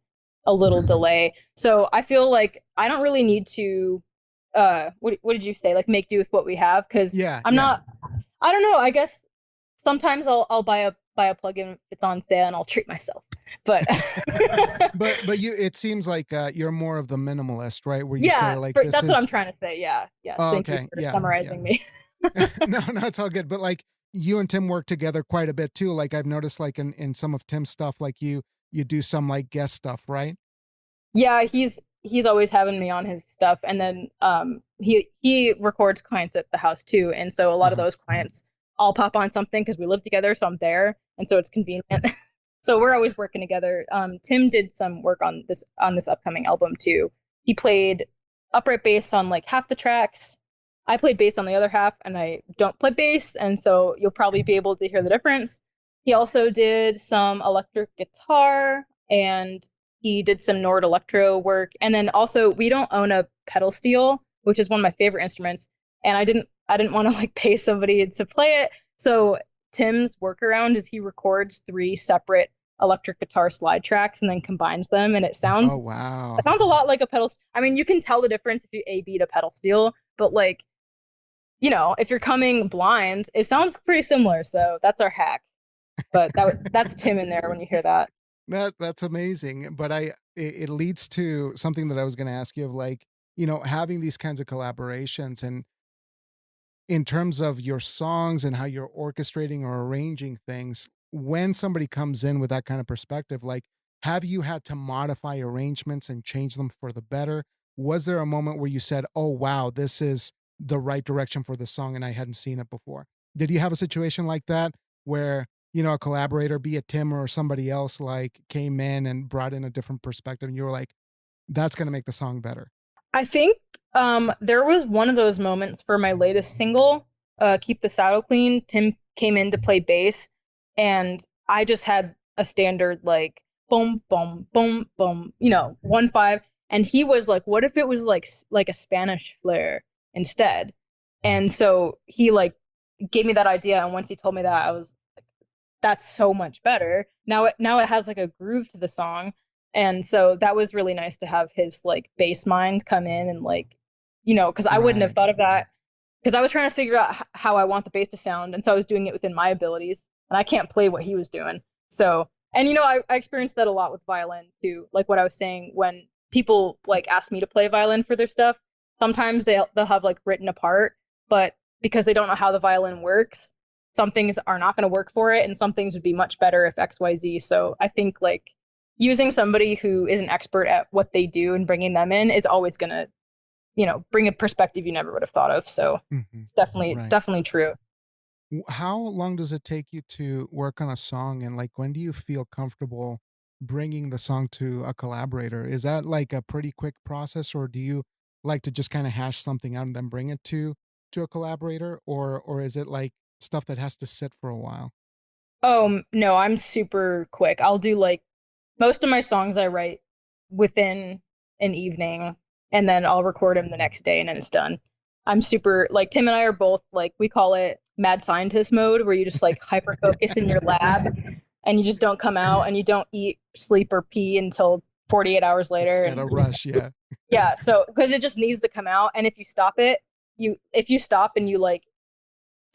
[SPEAKER 2] a little delay. So I feel like I don't really need to what did you say? Like make do with what we have, because
[SPEAKER 1] Yeah,
[SPEAKER 2] I'm
[SPEAKER 1] yeah.
[SPEAKER 2] not I don't know. I guess sometimes I'll buy a plugin if it's on sale and I'll treat myself. But
[SPEAKER 1] But it seems like you're more of the minimalist, right? Where you say
[SPEAKER 2] yeah,
[SPEAKER 1] like this
[SPEAKER 2] that's what I'm
[SPEAKER 1] is
[SPEAKER 2] trying to say. Yeah, yeah.
[SPEAKER 1] oh,
[SPEAKER 2] Thank you
[SPEAKER 1] okay.
[SPEAKER 2] for
[SPEAKER 1] Yeah, yeah.
[SPEAKER 2] summarizing me.
[SPEAKER 1] No, no, it's all good. But like you and Tim work together quite a bit too. Like I've noticed like in some of Tim's stuff, like you do some like guest stuff, right?
[SPEAKER 2] Yeah, he's always having me on his stuff, and then he records clients at the house too, and so a lot of
[SPEAKER 1] Uh-huh.
[SPEAKER 2] those clients I'll pop on something because we live together, so I'm there, and so it's convenient. So we're always working together. Tim did some work on this upcoming album too. He played upright bass on like half the tracks. I played bass on the other half, and I don't play bass, and so you'll probably be able to hear the difference. He also did some electric guitar, and he did some Nord Electro work. And then also we don't own a pedal steel, which is one of my favorite instruments. And I didn't want to like pay somebody to play it. So Tim's workaround is he records three separate electric guitar slide tracks and then combines them, and
[SPEAKER 1] Oh
[SPEAKER 2] it
[SPEAKER 1] wow.
[SPEAKER 2] sounds a lot like a pedal. I mean, you can tell the difference if you A B to pedal steel, but like, if you're coming blind, it sounds pretty similar. So that's our hack. But that's Tim in there when you hear that.
[SPEAKER 1] That's amazing. But it leads to something that I was gonna ask you of like, having these kinds of collaborations and in terms of your songs and how you're orchestrating or arranging things, when somebody comes in with that kind of perspective, like, have you had to modify arrangements and change them for the better? Was there a moment where you said, oh, wow, this is the right direction for the song and I hadn't seen it before? Did you have a situation like that where, a collaborator, be it Tim or somebody else, like came in and brought in a different perspective and you were like, that's going to make the song better?
[SPEAKER 2] I think there was one of those moments for my latest single, Keep the Saddle Clean. Tim came in to play bass, and I just had a standard like boom, boom, boom, boom, 1/5. And he was like, what if it was like a Spanish flare instead? And so he like gave me that idea, and once he told me that, I was like, that's so much better. Now it has like a groove to the song, and so that was really nice to have his like bass mind come in and like, because I wouldn't have
[SPEAKER 1] Right.
[SPEAKER 2] thought of that, because I was trying to figure out how I want the bass to sound, and so I was doing it within my abilities, and I can't play what he was doing. So, and I experienced that a lot with violin too. Like what I was saying, when people like ask me to play violin for their stuff, sometimes they'll have like written a part, but because they don't know how the violin works, some things are not going to work for it, and some things would be much better if XYZ. So I think like using somebody who is an expert at what they do and bringing them in is always going to, bring a perspective you never would have thought of. So it's definitely true.
[SPEAKER 1] How long does it take you to work on a song, and like when do you feel comfortable bringing the song to a collaborator? Is that like a pretty quick process, or do you like to just kind of hash something out and then bring it to a collaborator, or is it like stuff that has to sit for a while?
[SPEAKER 2] Oh, no, I'm super quick. I'll do like most of my songs I write within an evening, and then I'll record them the next day and then it's done. I'm super like Tim and I are both like, we call it mad scientist mode, where you just like hyper focus in your lab and you just don't come out and you don't eat, sleep, or pee until 48 hours later.
[SPEAKER 1] It's a rush, yeah.
[SPEAKER 2] Yeah, so because it just needs to come out, and if you stop and you like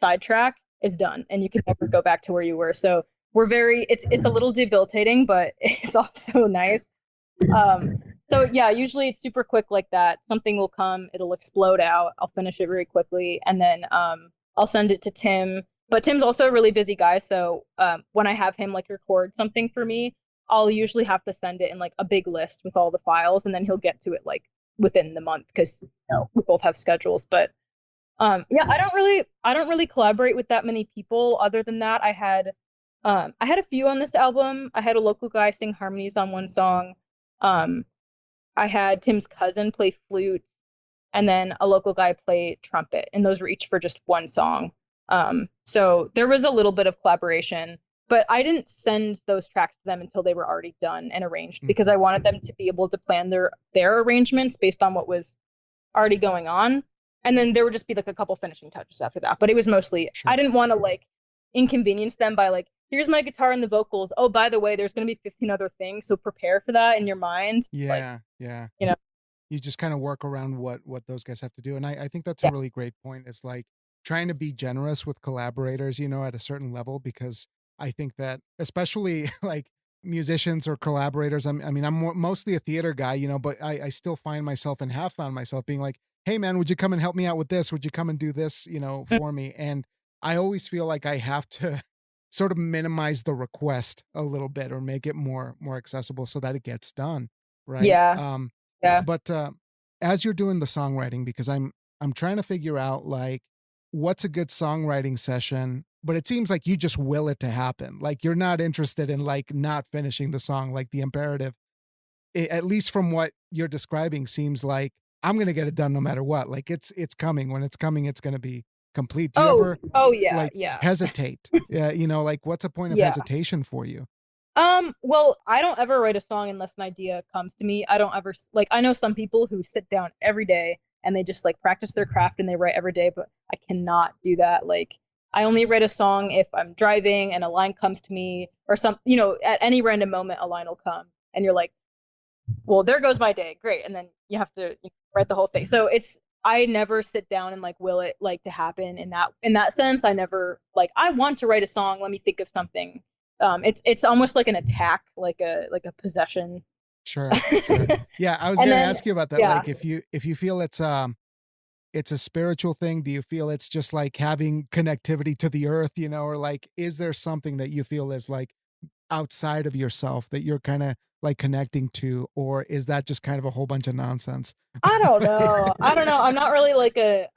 [SPEAKER 2] sidetrack, it's done and you can never go back to where you were. So it's a little debilitating, but it's also nice. So yeah, usually it's super quick like that. Something will come, it'll explode out, I'll finish it very quickly, and then I'll send it to Tim. But Tim's also a really busy guy, so when I have him like record something for me, I'll usually have to send it in like a big list with all the files, and then he'll get to it like within the month, because we both have schedules. But yeah, I don't really collaborate with that many people. Other than that, I had a few on this album. I had a local guy sing harmonies on one song. I had Tim's cousin play flute, and then a local guy play trumpet, and those were each for just one song. So there was a little bit of collaboration, but I didn't send those tracks to them until they were already done and arranged, because I wanted them to be able to plan their arrangements based on what was already going on. And then there would just be like a couple finishing touches after that. But it was mostly, sure. I didn't want to like inconvenience them by like, here's my guitar and the vocals. Oh, by the way, there's going to be 15 other things. So prepare for that in your mind.
[SPEAKER 1] Yeah. You just kind of work around what those guys have to do. And I think that's a really great point. It's like trying to be generous with collaborators, at a certain level, because I think that especially like musicians or collaborators, I'm mostly a theater guy, but I still find myself and have found myself being like, hey man, would you come and help me out with this? Would you come and do this, for me? And I always feel like I have to sort of minimize the request a little bit, or make it more accessible so that it gets done. Right.
[SPEAKER 2] Yeah. Yeah.
[SPEAKER 1] But as you're doing the songwriting, because I'm trying to figure out like what's a good songwriting session, but it seems like you just will it to happen. Like you're not interested in like not finishing the song, like the imperative, at least from what you're describing, seems like I'm going to get it done no matter what. Like it's coming. When it's coming, it's going to be complete. Do you ever hesitate? Yeah. Like what's a point of hesitation for you?
[SPEAKER 2] Well, I don't ever write a song unless an idea comes to me. I don't ever like, I know some people who sit down every day and they just like practice their craft and they write every day, but I cannot do that. Like I only write a song if I'm driving and a line comes to me, or some, at any random moment, a line will come and you're like, well, there goes my day. Great. And then you have to write the whole thing. So I never sit down and like will it like to happen in that sense. I never like, I want to write a song. Let me think of something. It's almost like an attack, like a possession.
[SPEAKER 1] Sure. Yeah, I was going to ask you about that. Yeah. Like if you feel it's a spiritual thing, do you feel it's just like having connectivity to the earth, or like is there something that you feel is like outside of yourself that you're kind of like connecting to, or is that just kind of a whole bunch of nonsense?
[SPEAKER 2] I don't know. I'm not really like a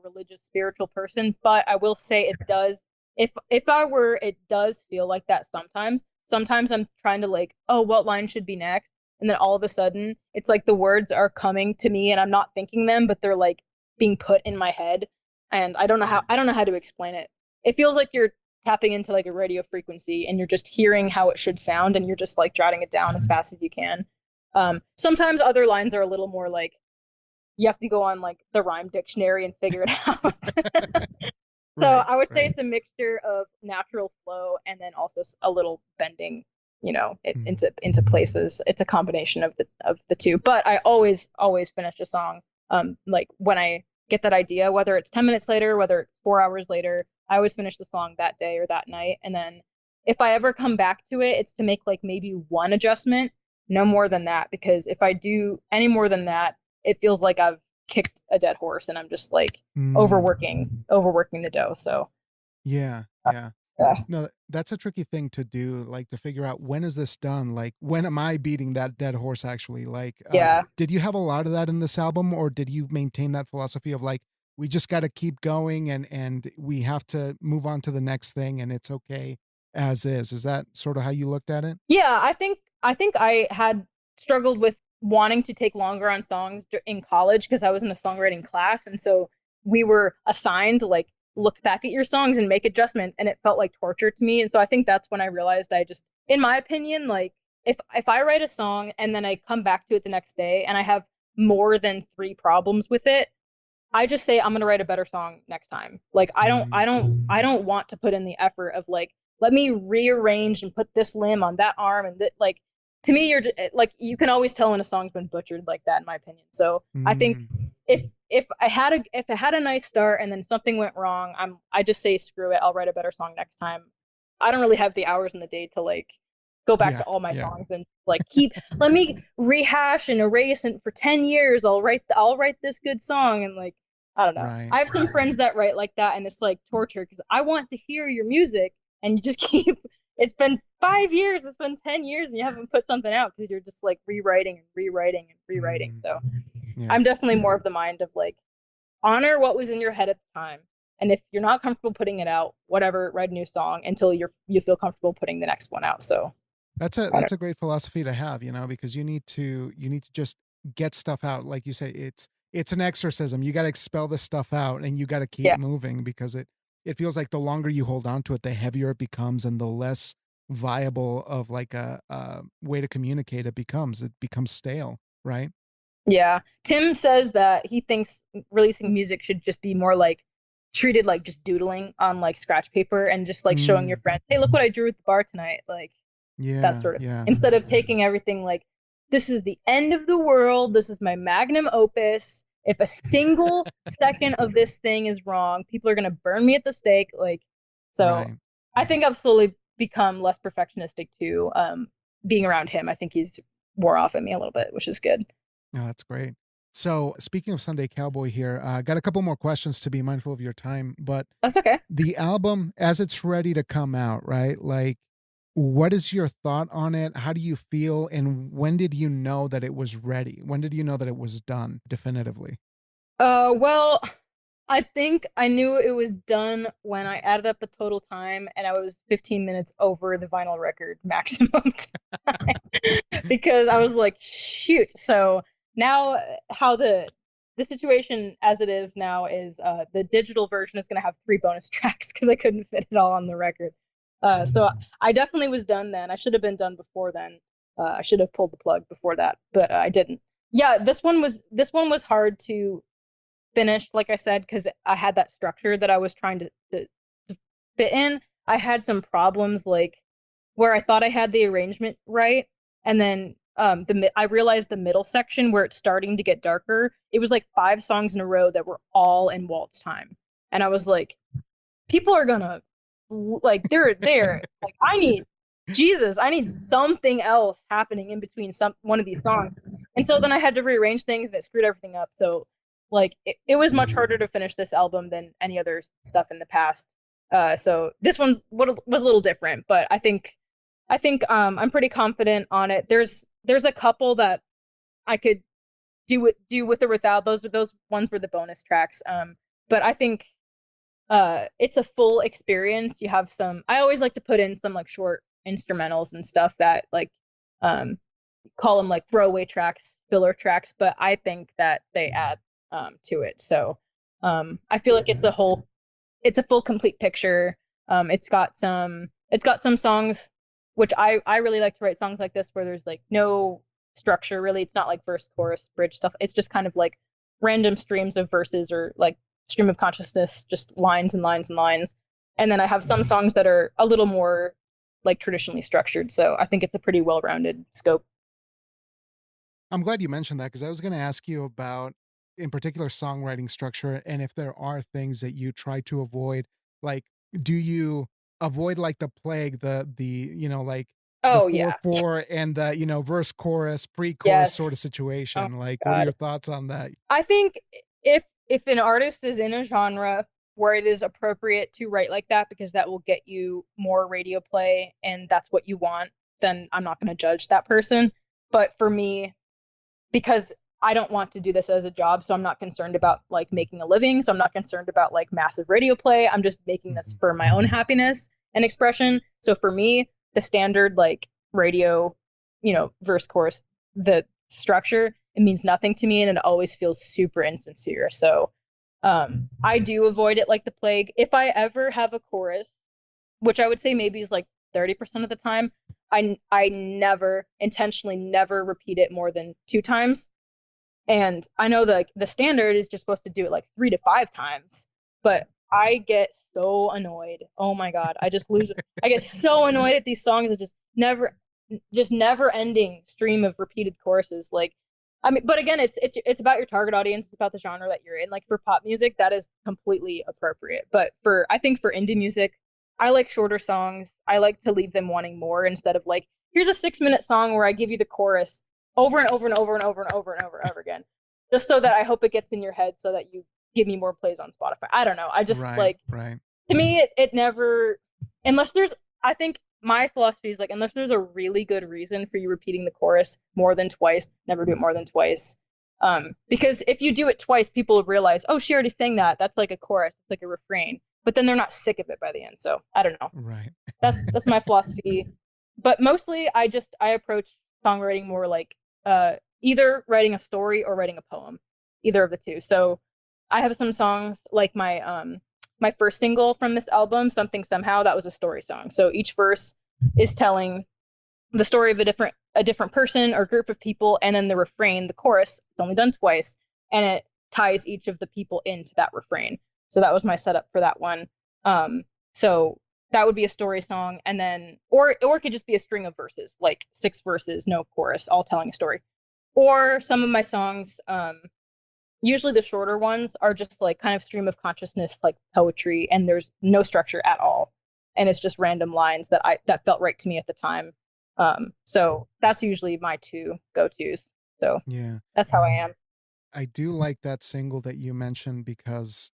[SPEAKER 2] religious spiritual person, but I will say it does. If it does feel like that sometimes. Sometimes I'm trying to like, oh, what line should be next? And then all of a sudden it's like the words are coming to me and I'm not thinking them, but they're like being put in my head. And I don't know how to explain it. It feels like you're tapping into like a radio frequency and you're just hearing how it should sound and you're just like jotting it down as fast as you can. Sometimes other lines are a little more like you have to go on like the rhyme dictionary and figure it out. So I would say it's a mixture of natural flow and then also a little bending, into places. It's a combination of the two. But I always finish a song. Like when I get that idea, whether it's 10 minutes later, whether it's 4 hours later, I always finish the song that day or that night. And then if I ever come back to it, it's to make like maybe one adjustment, no more than that. Because if I do any more than that, it feels like I've kicked a dead horse, and I'm just like
[SPEAKER 1] Mm.
[SPEAKER 2] overworking the dough. So
[SPEAKER 1] Yeah,
[SPEAKER 2] uh,
[SPEAKER 1] yeah.
[SPEAKER 2] yeah,
[SPEAKER 1] No, that's a tricky thing to do, like, to figure out when is this done? Like, when am I beating that dead horse actually? Like,
[SPEAKER 2] yeah.
[SPEAKER 1] did you have a lot of that in this album, or did you maintain that philosophy of like, we just gotta keep going and we have to move on to the next thing and it's okay as is? Is that sort of how you looked at it?
[SPEAKER 2] Yeah, I think I had struggled with wanting to take longer on songs in college because I was in a songwriting class, and so we were assigned to like look back at your songs and make adjustments, and it felt like torture to me. And so I think that's when I realized I just, in my opinion, like if I write a song and then I come back to it the next day and I have more than three problems with it, I just say I'm gonna write a better song next time. Like
[SPEAKER 1] Mm.
[SPEAKER 2] I don't want to put in the effort of like, let me rearrange and put this limb on that arm and that, like, to me you're like, you can always tell when a song's been butchered like that, in my opinion. So I think
[SPEAKER 1] Mm.
[SPEAKER 2] if I had a nice start and then something went wrong, I just say screw it, I'll write a better song next time. I don't really have the hours in the day to like go back
[SPEAKER 1] Yeah,
[SPEAKER 2] to all my
[SPEAKER 1] yeah.
[SPEAKER 2] songs and like keep, let me rehash and erase, and for 10 years I'll write this good song. And like, I don't know,
[SPEAKER 1] Right.
[SPEAKER 2] I have some friends that write like that, and it's like torture because I want to hear your music and you just keep, it's been 5 years, it's been 10 years, and you haven't put something out because you're just like rewriting and rewriting and rewriting.
[SPEAKER 1] Mm.
[SPEAKER 2] So
[SPEAKER 1] Yeah.
[SPEAKER 2] I'm definitely more of the mind of like, honor what was in your head at the time, and if you're not comfortable putting it out, whatever, write a new song until you feel comfortable putting the next one out. So I
[SPEAKER 1] That's
[SPEAKER 2] don't.
[SPEAKER 1] a great philosophy to have, because you need to just get stuff out. Like you say, it's an exorcism. You got to expel this stuff out and you got to keep
[SPEAKER 2] Yeah,
[SPEAKER 1] moving because it feels like the longer you hold on to it, the heavier it becomes and the less viable of like a way to communicate it becomes. It becomes stale, right?
[SPEAKER 2] yeah. Tim says that he thinks releasing music should just be more like treated like just doodling on like scratch paper and just like showing your
[SPEAKER 1] Mm,
[SPEAKER 2] friends, hey, look what I drew at the bar tonight. Like that
[SPEAKER 1] yeah,
[SPEAKER 2] sort of thing.
[SPEAKER 1] yeah.
[SPEAKER 2] Instead of taking everything like, this is the end of the world, this is my magnum opus. If a single second of this thing is wrong, people are gonna burn me at the stake. Like, so
[SPEAKER 1] Right.
[SPEAKER 2] I think I've slowly become less perfectionistic too. Being around him, I think he's wore off at me a little bit, which is good.
[SPEAKER 1] No, that's great. So speaking of Sunday Cowboy here, got a couple more questions to be mindful of your time, but
[SPEAKER 2] That's okay.
[SPEAKER 1] the album as it's ready to come out, right? Like, what is your thought on it? How do you feel? And when did you know that it was ready? When did you know that it was done definitively?
[SPEAKER 2] Well, I think I knew it was done when I added up the total time and I was 15 minutes over the vinyl record maximum time because I was like, shoot. So now how the situation as it is now is the digital version is going to have three bonus tracks because I couldn't fit it all on the record. So I definitely was done then. I should have been done before then. I should have pulled the plug before that, but I didn't. Yeah, this one was hard to finished, like I said, because I had that structure that I was trying to fit in. I had some problems like where I thought I had the arrangement right, and then I realized the middle section where it's starting to get darker. It was like five songs in a row that were all in waltz time, and I was like, people are gonna like they're like, I need Jesus, I need something else happening in between some one of these songs. And so then I had to rearrange things and it screwed everything up. So like it was much harder to finish this album than any other stuff in the past. So this was a little different, but I think I'm pretty confident on it. There's a couple that I could do with or without. Those ones were the bonus tracks. But I think it's a full experience. You have some, I always like to put in some like short instrumentals and stuff that like um call them like throwaway tracks, filler tracks, but I think that they add to it. So I feel like it's a full complete picture. It's got some songs which I really like to write songs like this where there's like no structure really. It's not like verse, chorus, bridge stuff. It's just kind of like random streams of verses or like stream of consciousness, just lines and lines and lines. And then I have some songs that are a little more like traditionally structured. So I think it's a pretty well-rounded scope.
[SPEAKER 1] I'm glad you mentioned that because I was going to ask you about, in particular, songwriting structure and if there are things that you try to avoid. Like, do you avoid like the plague, like the
[SPEAKER 2] Oh
[SPEAKER 1] four
[SPEAKER 2] yeah.
[SPEAKER 1] four and the, verse chorus, pre-chorus sort
[SPEAKER 2] Yes.
[SPEAKER 1] of
[SPEAKER 2] Oh
[SPEAKER 1] situation. Like,
[SPEAKER 2] my
[SPEAKER 1] what are
[SPEAKER 2] God.
[SPEAKER 1] your thoughts on that?
[SPEAKER 2] I think if an artist is in a genre where it is appropriate to write like that because that will get you more radio play and that's what you want, then I'm not going to judge that person. But for me, because I don't want to do this as a job, so I'm not concerned about like making a living, so I'm not concerned about like massive radio play. I'm just making this
[SPEAKER 1] Mhm.
[SPEAKER 2] for my own happiness and expression. So for me, the standard like radio, verse chorus, the structure, it means nothing to me and it always feels super insincere. So I do avoid it like the plague. If I ever have a chorus, which I would say maybe is like 30% of the time, I never intentionally never repeat it more than 2 times. And I know the standard is just supposed to do it like 3 to 5 times, but I get so annoyed. Oh my God. I just lose it. I get so annoyed at these songs that just never ending stream of repeated choruses. Like, I mean, but again, it's about your target audience. It's about the genre that you're in. Like for pop music, that is completely appropriate. But I think for indie music, I like shorter songs. I like to leave them wanting more instead of like, here's a 6-minute song where I give you the chorus over and over and over and over and over and over and over again, just so that I hope it gets in your head so that you give me more plays on Spotify. I don't know. I just
[SPEAKER 1] Right,
[SPEAKER 2] like,
[SPEAKER 1] right.
[SPEAKER 2] to me it never, unless there's, I think my philosophy is like, unless there's a really good reason for you repeating the chorus more than twice, never do it more than twice. Because if you do it twice, people will realize, oh, she already sang that. That's like a chorus. It's like a refrain. But then they're not sick of it by the end. So I don't know.
[SPEAKER 1] Right.
[SPEAKER 2] That's my philosophy. But mostly I approach songwriting more like either writing a story or writing a poem, either of the two. So I have some songs like my first single from this album, Something Somehow, that was a story song. So each verse is telling the story of a different person or group of people, and then the refrain, the chorus, it's only done twice, and it ties each of the people into that refrain. So that was my setup for that one. So that would be a story song, and then or it could just be a string of verses, like 6 verses, no chorus, all telling a story. Or some of my songs, usually the shorter ones are just like kind of stream of consciousness, like poetry, and there's no structure at all, and it's just random lines that felt right to me at the time. So that's usually my two go-tos. So
[SPEAKER 1] Yeah.
[SPEAKER 2] that's how I am.
[SPEAKER 1] I do like that single that you mentioned because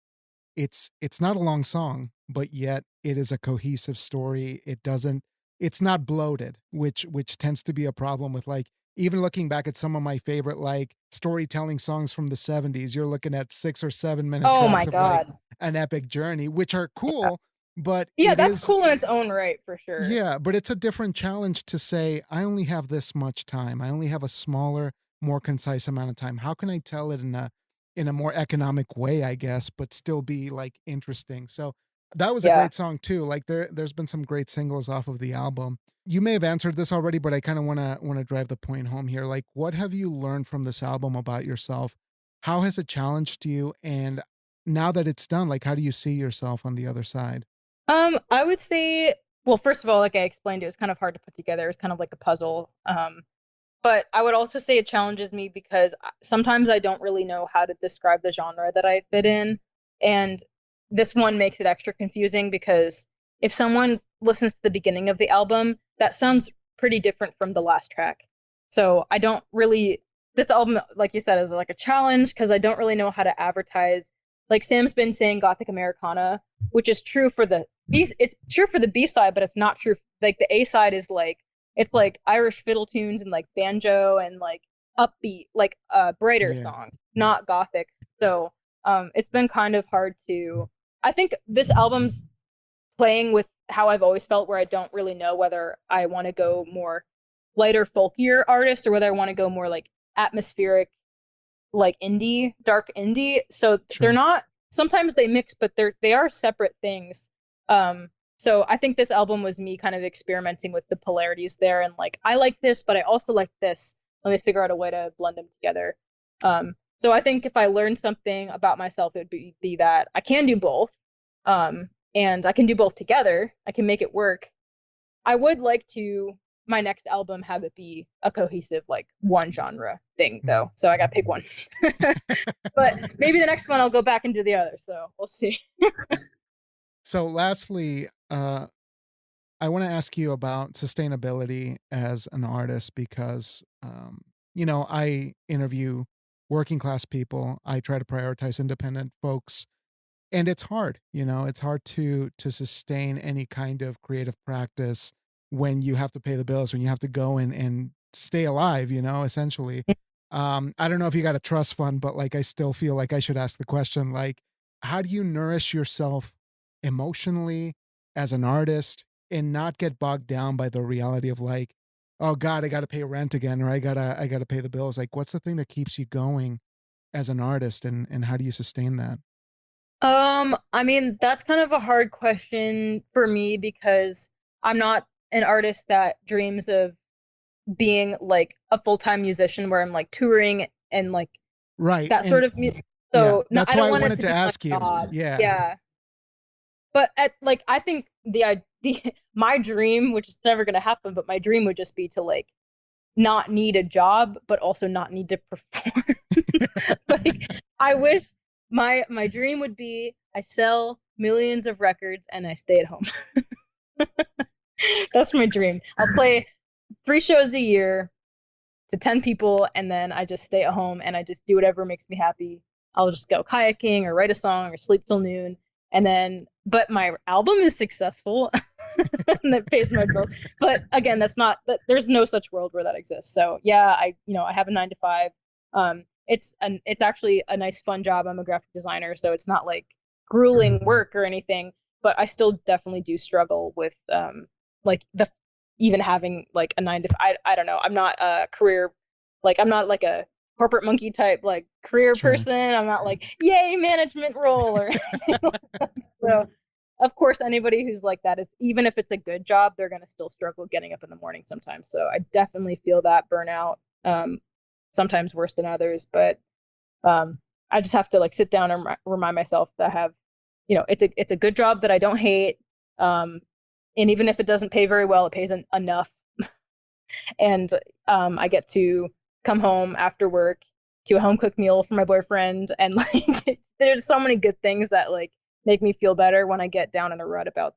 [SPEAKER 1] it's not a long song, but yet it is a cohesive story. It's not bloated, which tends to be a problem with like even looking back at some of my favorite like storytelling songs from the 70s, you're looking at 6 or 7 minute
[SPEAKER 2] Oh my
[SPEAKER 1] tracks of like
[SPEAKER 2] God.
[SPEAKER 1] an epic journey, which are
[SPEAKER 2] Yeah.
[SPEAKER 1] cool, but
[SPEAKER 2] Yeah,
[SPEAKER 1] it
[SPEAKER 2] that's
[SPEAKER 1] is
[SPEAKER 2] cool in its own right for sure.
[SPEAKER 1] yeah, but it's a different challenge to say, I only have this much time. I only have a smaller, more concise amount of time. How can I tell it in a more economic way, I guess, but still be like interesting? So that was a
[SPEAKER 2] Yeah.
[SPEAKER 1] great song too. Like there's been some great singles off of the album. You may have answered this already, but I kind of want to drive the point home here. Like what have you learned from this album about yourself? How has it challenged you? And now that it's done, like how do you see yourself on the other side?
[SPEAKER 2] I would say, well, first of all, like I explained, it was kind of hard to put together. It's kind of like a puzzle. But I would also say it challenges me because sometimes I don't really know how to describe the genre that I fit in. And this one makes it extra confusing because if someone listens to the beginning of the album, that sounds pretty different from the last track. So I don't really, this album, like you said, is like a challenge because I don't really know how to advertise. Like Sam's been saying Gothic Americana, which is true for the B, it's true for the B side, but it's not true. Like the A side is like, it's like Irish fiddle tunes and like banjo and like upbeat, like brighter
[SPEAKER 1] Yeah.
[SPEAKER 2] songs, not gothic. So it's been kind of hard to, I think this album's playing with how I've always felt, where I don't really know whether I want to go more lighter, folkier artists or whether I want to go more like atmospheric, like indie, dark indie. So they're
[SPEAKER 1] Sure.
[SPEAKER 2] not, sometimes they mix, but they are separate things. So I think this album was me kind of experimenting with the polarities there and like I like this, but I also like this. Let me figure out a way to blend them together. So I think if I learned something about myself, it would be that I can do both. And I can do both together. I can make it work. I would like to my next album have it be a cohesive like one genre thing
[SPEAKER 1] Mhm.
[SPEAKER 2] though. So I got to pick one. But maybe the next one I'll go back and do the other. So we'll see.
[SPEAKER 1] So lastly, I want to ask you about sustainability as an artist because, you know, I interview working class people. I try to prioritize independent folks, and it's hard. You know, it's hard to sustain any kind of creative practice when you have to pay the bills, when you have to go and stay alive. You know, essentially. I don't know if you got a trust fund, but like, I still feel like I should ask the question, like, how do you nourish yourself emotionally as an artist and not get bogged down by the reality of like, oh God, I got to pay rent again, or I gotta pay the bills. Like, what's the thing that keeps you going as an artist, and how do you sustain that?
[SPEAKER 2] I mean, that's kind of a hard question for me because I'm not an artist that dreams of being like a full-time musician where I'm like touring and like
[SPEAKER 1] Right.
[SPEAKER 2] that sort
[SPEAKER 1] And
[SPEAKER 2] of
[SPEAKER 1] yeah,
[SPEAKER 2] so no,
[SPEAKER 1] that's
[SPEAKER 2] I
[SPEAKER 1] why
[SPEAKER 2] don't
[SPEAKER 1] I
[SPEAKER 2] want it
[SPEAKER 1] wanted
[SPEAKER 2] to
[SPEAKER 1] to
[SPEAKER 2] be my
[SPEAKER 1] ask you.
[SPEAKER 2] job.
[SPEAKER 1] Yeah.
[SPEAKER 2] Yeah. But at like I think the my dream, which is never gonna happen, but my dream would just be to like not need a job, but also not need to perform. Like I wish my dream would be I sell millions of records and I stay at home. That's my dream. I'll play 3 shows a year to 10 people and then I just stay at home and I just do whatever makes me happy. I'll just go kayaking or write a song or sleep till noon. And then, but my album is successful and that pays my bill. But again, that's not that there's no such world where that exists. So yeah, I have a 9 to 5. It's actually a nice fun job. I'm a graphic designer, so it's not like grueling work or anything, but I still definitely do struggle with like the even having like a 9 to 5. I don't know. I'm not a career like I'm not like a corporate monkey type like career
[SPEAKER 1] Sure.
[SPEAKER 2] person. I'm not like yay management role or anything like that. So of course anybody who's like that is even if it's a good job, they're gonna still struggle getting up in the morning sometimes. So I definitely feel that burnout. Sometimes worse than others, but I just have to like sit down and remind myself that I have, it's a good job that I don't hate. And even if it doesn't pay very well, it pays enough. And I get to come home after work to a home cooked meal for my boyfriend, and like there's so many good things that like make me feel better when I get down in a rut about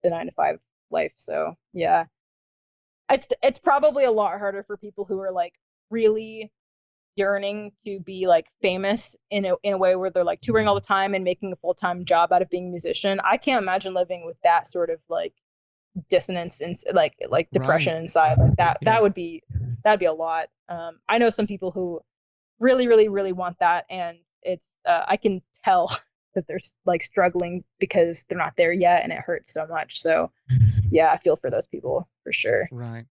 [SPEAKER 2] the 9 to 5 life. So yeah, it's probably a lot harder for people who are like really yearning to be like famous in a way where they're like touring all the time and making a full-time job out of being a musician. I can't imagine living with that sort of like dissonance and like
[SPEAKER 1] Right.
[SPEAKER 2] depression inside like that.
[SPEAKER 1] Yeah.
[SPEAKER 2] That'd be a lot. I know some people who really really really want that, and it's I can tell that they're like struggling because they're not there yet and it hurts so much. So yeah, I feel for those people for sure.
[SPEAKER 1] Right.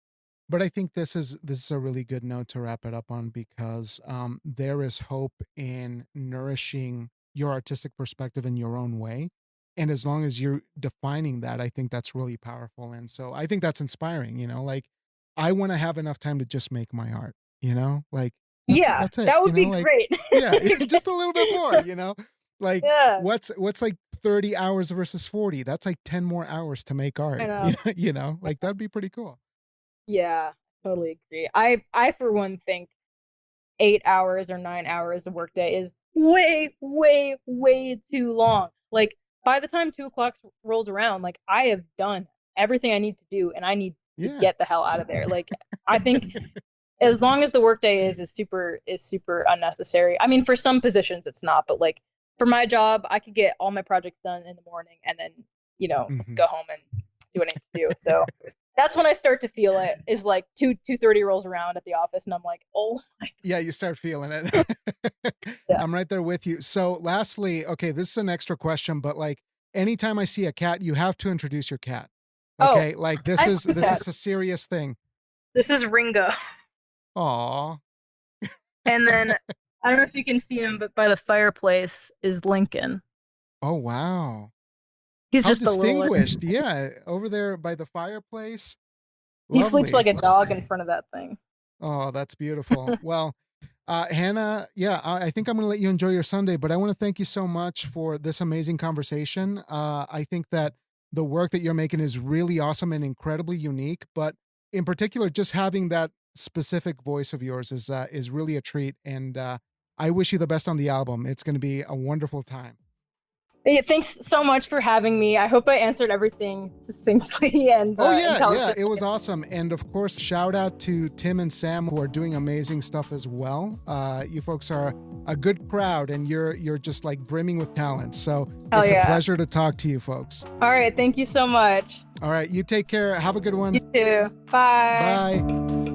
[SPEAKER 1] But I think this is a really good note to wrap it up on because there is hope in nourishing your artistic perspective in your own way. And as long as you're defining that, I think that's really powerful. And so I think that's inspiring, you know, like I want to have enough time to just make my art, you know, like
[SPEAKER 2] Yeah,
[SPEAKER 1] that's it,
[SPEAKER 2] that
[SPEAKER 1] you
[SPEAKER 2] would
[SPEAKER 1] know,
[SPEAKER 2] be
[SPEAKER 1] like,
[SPEAKER 2] great.
[SPEAKER 1] yeah, just a little bit more, you know, like
[SPEAKER 2] Yeah,
[SPEAKER 1] what's like 30 hours versus 40? That's like 10 more hours to make
[SPEAKER 2] I
[SPEAKER 1] art,
[SPEAKER 2] know.
[SPEAKER 1] you know, like that'd be pretty cool.
[SPEAKER 2] Yeah, totally agree. I for one think 8 hours or 9 hours a workday is way, way, way too long. Like by the time 2 o'clock rolls around, like I have done everything I need to do, and I need to
[SPEAKER 1] Yeah.
[SPEAKER 2] get the hell out of there. Like I think as long as the workday is super unnecessary. I mean, for some positions it's not, but like for my job, I could get all my projects done in the morning and then
[SPEAKER 1] Mhm.
[SPEAKER 2] go home and do what I need to do. So that's when I start to feel it. Is like 2:30 rolls around at the office, and I'm like, oh my
[SPEAKER 1] Yeah, you start feeling
[SPEAKER 2] god,
[SPEAKER 1] it.
[SPEAKER 2] yeah.
[SPEAKER 1] I'm right there with you. So, lastly, okay, this is an extra question, but like anytime I see a cat, you have to introduce your cat.
[SPEAKER 2] Oh,
[SPEAKER 1] Okay, like
[SPEAKER 2] I
[SPEAKER 1] this
[SPEAKER 2] have
[SPEAKER 1] is
[SPEAKER 2] a
[SPEAKER 1] this
[SPEAKER 2] cat.
[SPEAKER 1] is a serious thing.
[SPEAKER 2] This is Ringo,
[SPEAKER 1] Aw.
[SPEAKER 2] and then I don't know if you can see him, but by the fireplace is Lincoln.
[SPEAKER 1] Oh wow.
[SPEAKER 2] He's
[SPEAKER 1] How
[SPEAKER 2] just a little.
[SPEAKER 1] distinguished. Yeah, over there by the fireplace.
[SPEAKER 2] He sleeps like
[SPEAKER 1] Lovely.
[SPEAKER 2] a dog in front of that thing.
[SPEAKER 1] Oh, that's beautiful. Well, Hannah, yeah, I think I'm going to let you enjoy your Sunday, but I want to thank you so much for this amazing conversation. I think that the work that you're making is really awesome and incredibly unique, but in particular, just having that specific voice of yours is really a treat. And I wish you the best on the album. It's going to be a wonderful time.
[SPEAKER 2] Yeah, thanks so much for having me. I hope I answered everything succinctly and
[SPEAKER 1] Yeah,
[SPEAKER 2] intelligently.
[SPEAKER 1] it was awesome. And of course, shout out to Tim and Sam who are doing amazing stuff as well. You folks are a good crowd, and you're just like brimming with talent. So it's a pleasure to talk to you folks.
[SPEAKER 2] All right, thank you so much.
[SPEAKER 1] All right, you take care. Have a good one.
[SPEAKER 2] You too. Bye.
[SPEAKER 1] Bye.